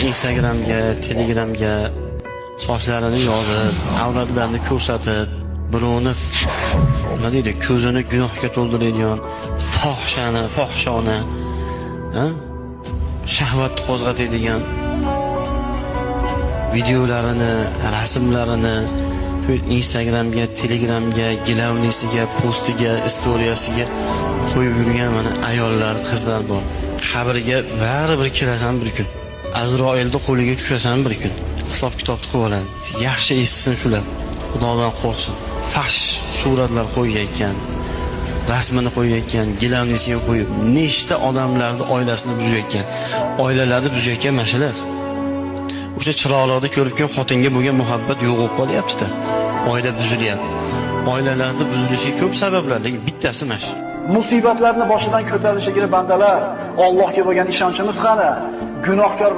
Instagramga, Telegramga sochlarini yozib, avratlarini ko'rsatib, birovni nima deydi, ko'zini gunohga to'ldiradigan fohishona, shahvatni qo'zg'atadigan videolarini, rasmlarini shu Instagramga, Telegramga, gilavlisiga, postiga, istoriyasiga qo'yib yurgan mana ayollar, qizlar bor. Qabrga baribir kirasan bir kun. Azroilni qo'liga tushasan bir kun. Hisob kitobni qilib oladi. Yaxshi eshitsin shular. Xudodan qo'rqsin. Fahsh suratlar qo'yayotgan, rasmini qo'yayotgan, gilamnisiga qo'yib, nechta odamlarning oilasini buzayotgan, oilalarni buzayotgan mashalar. O'sha chiroqlarda ko'ribgan xotinga bo'lgan muhabbat yo'q bo'lib qolyapti-da. Oila buzilyapti. Oilalarda buzilishiga ko'p sabablar, lekin bittasi mana shu. Musibatlarni boshidan ko'tarilishiga bandalar, Allohga bo'lgan ishonchimiz qani? Gunohkor